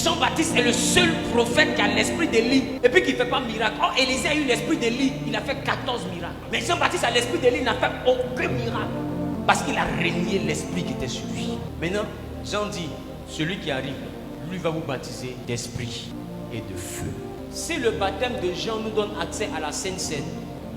Jean-Baptiste est le seul prophète qui a l'esprit d'Élie et puis qui ne fait pas miracle. Or, Élisée a eu l'esprit d'Élie, il a fait 14 miracles. Mais Jean-Baptiste a l'esprit d'Élie, il n'a fait aucun miracle. Parce qu'il a régné l'esprit qui était sur lui. Maintenant, Jean dit, celui qui arrive, lui va vous baptiser d'esprit et de feu. Si le baptême de Jean nous donne accès à la Sainte Seine,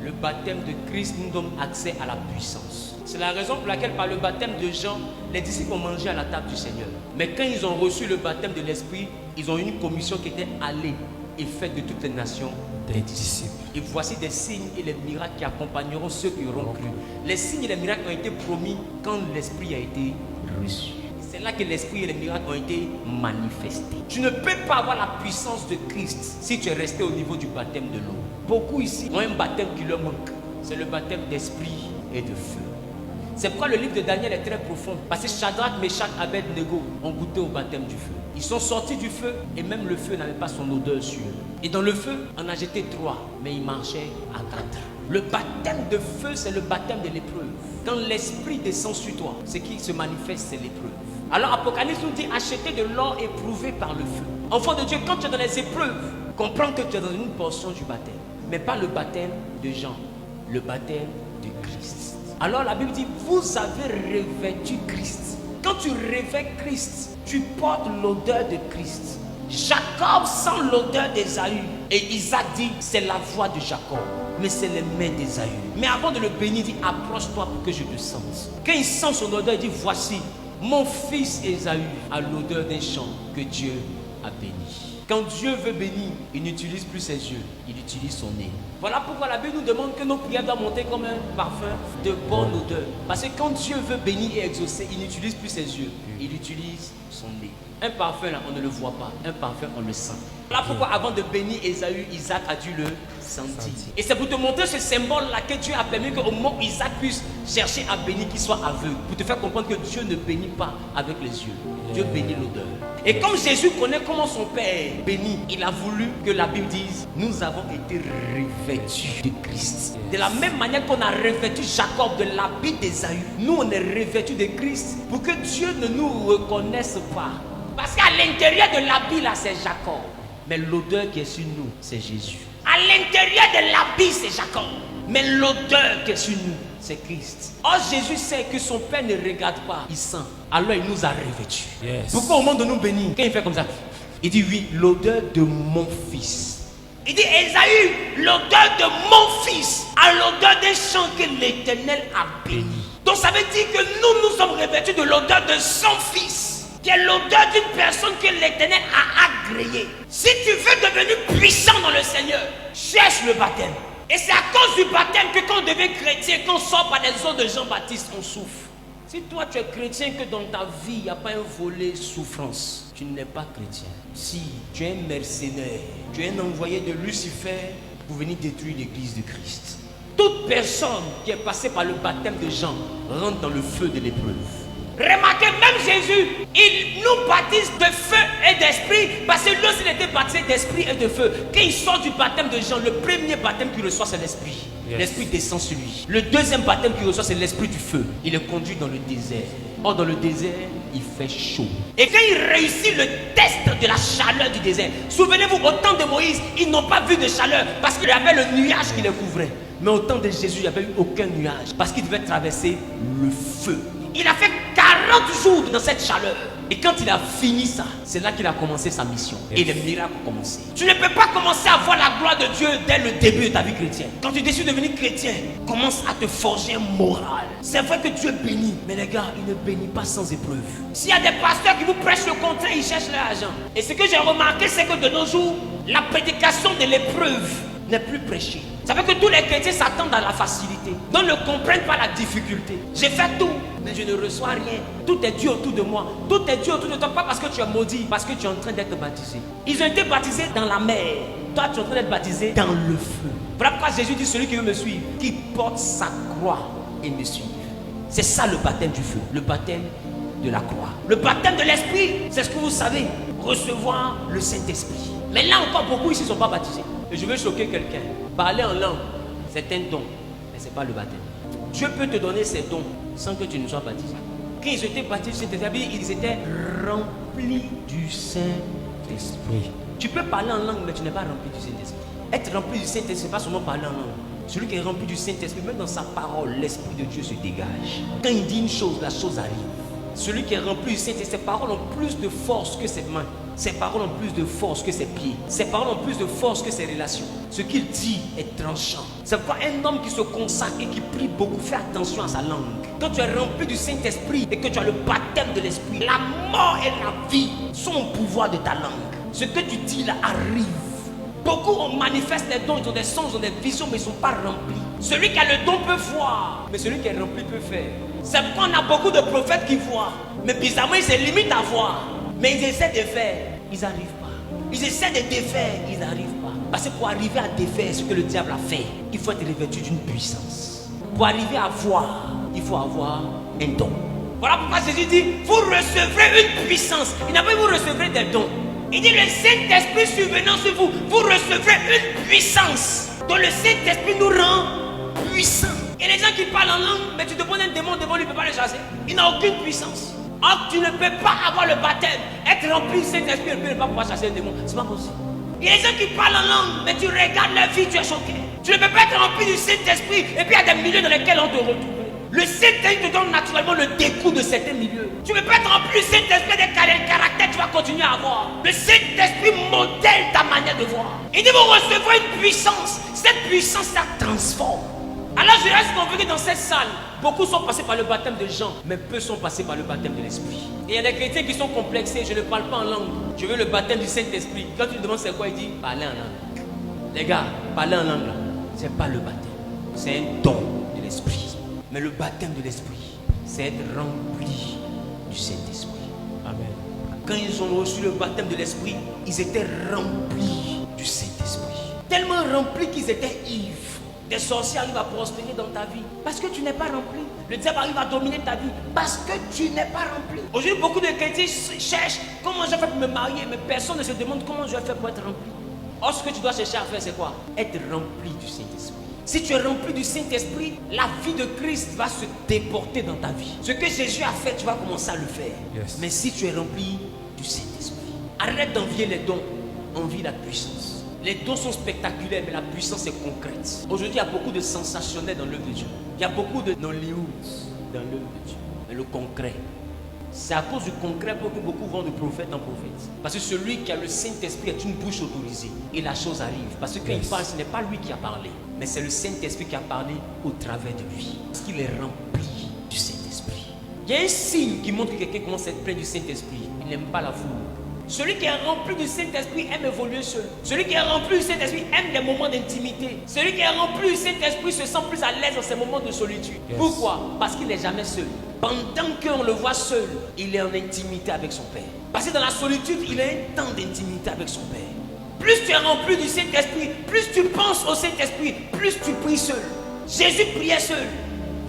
le baptême de Christ nous donne accès à la puissance. C'est la raison pour laquelle par le baptême de Jean, les disciples ont mangé à la table du Seigneur. Mais quand ils ont reçu le baptême de l'Esprit, ils ont eu une commission qui était allée et faite de toutes les nations des disciples. Et voici des signes et les miracles qui accompagneront ceux qui auront cru. Les signes et les miracles ont été promis quand l'Esprit a été reçu. C'est là que l'Esprit et les miracles ont été manifestés. Tu ne peux pas avoir la puissance de Christ si tu es resté au niveau du baptême de l'eau. Beaucoup ici ont un baptême qui leur manque. C'est le baptême d'esprit et de feu. C'est pourquoi le livre de Daniel est très profond. Parce que Shadrach, Meshach, Abed-Nego ont goûté au baptême du feu. Ils sont sortis du feu et même le feu n'avait pas son odeur sur eux. Et dans le feu, on a jeté 3, mais ils marchaient à 4. Le baptême de feu, c'est le baptême de l'épreuve. Quand l'esprit descend sur toi, ce qui se manifeste, c'est l'épreuve. Alors Apocalypse nous dit acheter de l'or éprouvé par le feu. Enfant de Dieu, quand tu es dans les épreuves, comprends que tu es dans une portion du baptême. Mais pas le baptême de Jean, le baptême de Christ. Alors la Bible dit, vous avez revêtu Christ. Quand tu revêts Christ, tu portes l'odeur de Christ. Jacob sent l'odeur d'Ésaü. Et Isaac dit, c'est la voix de Jacob. Mais c'est les mains d'Ésaü. Mais avant de le bénir, il dit, approche-toi pour que je te sente. Quand il sent son odeur, il dit, voici, mon fils Ésaü a l'odeur d'un champ que Dieu a béni. Quand Dieu veut bénir, il n'utilise plus ses yeux, il utilise son nez. Voilà pourquoi la Bible nous demande que nos prières doivent monter comme un parfum de bonne odeur. Parce que quand Dieu veut bénir et exaucer, il n'utilise plus ses yeux, il utilise son nez. Un parfum là, on ne le voit pas, un parfum on le sent. Voilà pourquoi avant de bénir Ésaü, Isaac a dû le sentir. Et c'est pour te montrer ce symbole là que Dieu a permis qu'au moment où Isaac puisse chercher à bénir, qu'il soit aveugle. Pour te faire comprendre que Dieu ne bénit pas avec les yeux, Dieu bénit l'odeur. Et comme Jésus connaît comment son Père bénit, il a voulu que la Bible dise, nous avons été revêtus de Christ. De la même manière qu'on a revêtu Jacob de l'habit d'Ésaü, nous on est revêtus de Christ pour que Dieu ne nous reconnaisse pas. Parce qu'à l'intérieur de l'habit là c'est Jacob, mais l'odeur qui est sur nous c'est Jésus. À l'intérieur de l'habit c'est Jacob, mais l'odeur qui est sur nous c'est Christ. Or Jésus sait que son Père ne regarde pas, il sent. Alors il nous a revêtus. Yes. Pourquoi au moment de nous bénir, quand il fait comme ça, il dit oui, l'odeur de mon fils. Il dit Ésaü, l'odeur de mon fils a l'odeur d'un champ que l'Éternel a béni. Donc ça veut dire que nous sommes revêtus de l'odeur de son fils, qui est l'odeur d'une personne que l'Éternel a agréée. Si tu veux devenir puissant dans le Seigneur, cherche le baptême. Et c'est à cause du baptême que quand on devient chrétien, quand on sort par les eaux de Jean-Baptiste, on souffre. Si toi tu es chrétien, que dans ta vie il n'y a pas un volet souffrance, tu n'es pas chrétien. Si tu es un mercenaire, tu es un envoyé de Lucifer pour venir détruire l'église de Christ. Toute personne qui est passée par le baptême de Jean rentre dans le feu de l'épreuve. Remarquez, même Jésus, il nous baptise de feu et d'esprit, parce que lui aussi il était baptisé d'esprit et de feu. Quand il sort du baptême de Jean, le premier baptême qu'il reçoit c'est l'esprit. Yes. L'esprit descend sur lui. Le deuxième baptême qu'il reçoit c'est l'esprit du feu. Il est conduit dans le désert. Or dans le désert, il fait chaud. Et quand il réussit le test de la chaleur du désert, souvenez-vous, au temps de Moïse, ils n'ont pas vu de chaleur parce qu'il y avait le nuage qui les couvrait. Mais au temps de Jésus, il n'y avait eu aucun nuage parce qu'il devait traverser le feu. Il a fait 40 jours dans cette chaleur. Et quand il a fini ça, c'est là qu'il a commencé sa mission. Yes. Et les miracles ont commencé. Tu ne peux pas commencer à voir la gloire de Dieu dès le début de ta vie chrétienne. Quand tu décides de devenir chrétien, commence à te forger un moral. C'est vrai que Dieu bénit, mais les gars, il ne bénit pas sans épreuve. S'il y a des pasteurs qui vous prêchent le contraire, ils cherchent leur argent. Et ce que j'ai remarqué, c'est que de nos jours, la prédication de l'épreuve n'est plus prêchée. Ça veut que tous les chrétiens s'attendent à la facilité. Donc ne comprennent pas la difficulté. J'ai fait tout, mais je ne reçois rien. Tout est Dieu autour de moi. Tout est Dieu autour de toi. Pas parce que tu es maudit, parce que tu es en train d'être baptisé. Ils ont été baptisés dans la mer. Toi, tu es en train d'être baptisé dans le feu. Voilà pourquoi Jésus dit, celui qui veut me suivre, qui porte sa croix et me suive. C'est ça le baptême du feu. Le baptême de la croix. Le baptême de l'esprit, c'est ce que vous savez. Recevoir le Saint-Esprit. Mais là encore, beaucoup ici ne sont pas baptisés. Et je veux choquer quelqu'un. Parler en langue, c'est un don, mais ce n'est pas le baptême. Dieu peut te donner ses dons sans que tu ne sois baptisé. Quand ils étaient baptisés, ils étaient remplis du Saint-Esprit. Saint-Esprit. Tu peux parler en langue, mais tu n'es pas rempli du Saint-Esprit. Être rempli du Saint-Esprit, ce n'est pas seulement parler en langue. Celui qui est rempli du Saint-Esprit, même dans sa parole, l'Esprit de Dieu se dégage. Quand il dit une chose, la chose arrive. Celui qui est rempli du Saint-Esprit, ses paroles ont plus de force que ses mains. Ses paroles ont plus de force que ses pieds. Ses paroles ont plus de force que ses relations. Ce qu'il dit est tranchant. C'est pourquoi un homme qui se consacre et qui prie beaucoup fait attention à sa langue. Quand tu es rempli du Saint-Esprit et que tu as le baptême de l'Esprit, la mort et la vie sont au pouvoir de ta langue. Ce que tu dis là arrive. Beaucoup on manifeste les dons, ils ont des sons, ils ont des visions, mais ils ne sont pas remplis. Celui qui a le don peut voir, mais celui qui est rempli peut faire. C'est pourquoi on a beaucoup de prophètes qui voient, mais bizarrement ils se limitent à voir. Mais ils essaient de faire, ils n'arrivent pas. Ils essaient de défaire, ils n'arrivent pas. Parce que pour arriver à défaire ce que le diable a fait, il faut être revêtu d'une puissance. Pour arriver à voir, il faut avoir un don. Voilà pourquoi Jésus dit, vous recevrez une puissance. Il n'a pas dit vous recevrez des dons. Il dit le Saint-Esprit survenant sur vous, vous recevrez une puissance. Donc le Saint-Esprit nous rend puissants. Et les gens qui parlent en langue, mais tu te poses un démon devant lui, il ne peut pas le chasser. Il n'a aucune puissance. Or, tu ne peux pas avoir le baptême, être rempli du Saint-Esprit et ne pas pouvoir chasser un démon. C'est pas possible. Il y a des gens qui parlent en langue, mais tu regardes leur vie, tu es choqué. Tu ne peux pas être rempli du Saint-Esprit et puis il y a des milieux dans lesquels on te retrouve. Le Saint-Esprit te donne naturellement le dégoût de certains milieux. Tu ne peux pas être rempli du Saint-Esprit des caractères tu vas continuer à avoir. Le Saint-Esprit modèle ta manière de voir. Il dit vous recevrez une puissance. Cette puissance, ça transforme. Alors je reste convaincu dans cette salle, beaucoup sont passés par le baptême de Jean, mais peu sont passés par le baptême de l'Esprit. Et il y a des chrétiens qui sont complexés, je ne parle pas en langue, je veux le baptême du Saint-Esprit. Quand tu lui demandes c'est quoi, il dit parler en langue. Les gars, parler en langue, c'est pas le baptême, c'est un don de l'Esprit. Mais le baptême de l'Esprit, c'est être rempli du Saint-Esprit. Amen. Quand ils ont reçu le baptême de l'Esprit, ils étaient remplis du Saint-Esprit. Tellement remplis qu'ils étaient ivres. Des sorciers arrivent à prospérer dans ta vie parce que tu n'es pas rempli. Le diable arrive à dominer ta vie parce que tu n'es pas rempli. Aujourd'hui, beaucoup de chrétiens cherchent comment je vais faire pour me marier, mais personne ne se demande comment je vais faire pour être rempli. Or, ce que tu dois chercher à faire, c'est quoi? Être rempli du Saint-Esprit. Si tu es rempli du Saint-Esprit, la vie de Christ va se déporter dans ta vie. Ce que Jésus a fait, tu vas commencer à le faire. Yes. Mais si tu es rempli du Saint-Esprit, arrête d'envier les dons, envie la puissance. Les dons sont spectaculaires, mais la puissance est concrète. Aujourd'hui, il y a beaucoup de sensationnels dans l'œuvre de Dieu. Il y a beaucoup de Nollywood dans l'œuvre de Dieu. Mais le concret, c'est à cause du concret que beaucoup vont de prophète en prophète. Parce que celui qui a le Saint-Esprit est une bouche autorisée. Et la chose arrive. Parce que quand il parle, ce n'est pas lui qui a parlé, mais c'est le Saint-Esprit qui a parlé au travers de lui. Parce qu'il est rempli du Saint-Esprit. Il y a un signe qui montre que quelqu'un commence à être plein du Saint-Esprit. Il n'aime pas la foule. Celui qui est rempli du Saint-Esprit aime évoluer seul. Celui qui est rempli du Saint-Esprit aime des moments d'intimité. Celui qui est rempli du Saint-Esprit se sent plus à l'aise dans ces moments de solitude. Yes. Pourquoi? Parce qu'il n'est jamais seul. Pendant qu'on le voit seul, il est en intimité avec son Père. Parce que dans la solitude, il a un temps d'intimité avec son Père. Plus tu es rempli du Saint-Esprit, plus tu penses au Saint-Esprit, plus tu pries seul. Jésus priait seul.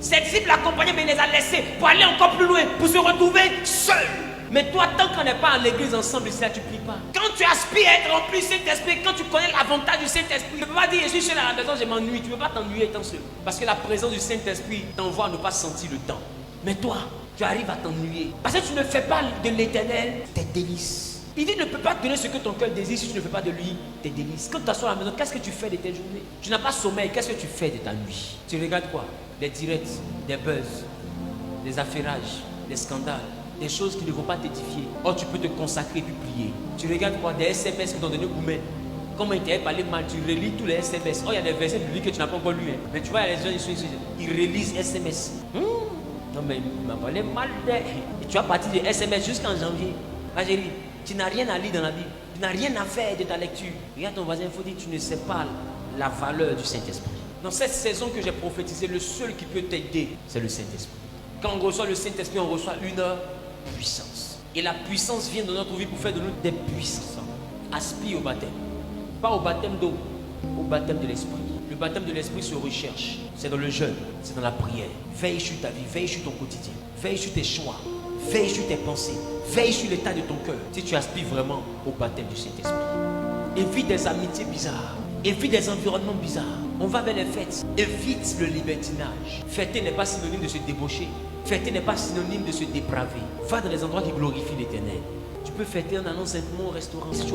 Ses disciples l'accompagnaient, mais il les a laissés pour aller encore plus loin, pour se retrouver seul. Mais toi, tant qu'on n'est pas à l'église ensemble, ici, là, tu ne pries pas. Quand tu aspires à être rempli du Saint-Esprit, quand tu connais l'avantage du Saint-Esprit, tu ne peux pas dire je suis seul à la maison, je m'ennuie. Tu ne peux pas t'ennuyer étant seul. Parce que la présence du Saint-Esprit t'envoie à ne pas sentir le temps. Mais toi, tu arrives à t'ennuyer. Parce que tu ne fais pas de l'Éternel tes délices. Il dit ne peut pas te donner ce que ton cœur désire si tu ne fais pas de lui tes délices. Quand tu t'assois à la maison, qu'est-ce que tu fais de tes journées? Tu n'as pas sommeil, qu'est-ce que tu fais de ta nuit? Tu regardes quoi? Des directs, des buzz, des affairages, des scandales. Des choses qui ne vont pas t'édifier. Or, tu peux te consacrer et puis prier. Tu regardes quoi? Des SMS qui t'ont donné Gourmet. Comment il t'a parlé mal, tu relis tous les SMS. Oh, il y a des versets bibliques que tu n'as pas encore lu. Hein. Mais tu vois, il y a les gens ils relisent SMS. Non, mais il m'a parlé mal. Et tu vas partir de SMS jusqu'en janvier. Ma chérie, tu n'as rien à lire dans la Bible. Tu n'as rien à faire de ta lecture. Regarde ton voisin, il faut dire que tu ne sais pas la valeur du Saint-Esprit. Dans cette saison que j'ai prophétisée, le seul qui peut t'aider, c'est le Saint-Esprit. Quand on reçoit le Saint-Esprit, on reçoit une puissance. Et la puissance vient dans notre vie pour faire de nous des puissances. Aspire au baptême. Pas au baptême d'eau, au baptême de l'esprit. Le baptême de l'esprit se recherche. C'est dans le jeûne, c'est dans la prière. Veille sur ta vie, veille sur ton quotidien. Veille sur tes choix. Veille sur tes pensées. Veille sur l'état de ton cœur. Si tu aspires vraiment au baptême du Saint-Esprit. Évite des amitiés bizarres. Évite des environnements bizarres. On va vers les fêtes. Évite le libertinage. Fêter n'est pas synonyme de se débaucher. Fêter n'est pas synonyme de se dépraver. Va dans les endroits qui glorifient l'Éternel. Tu peux fêter en allant simplement au restaurant. Si tu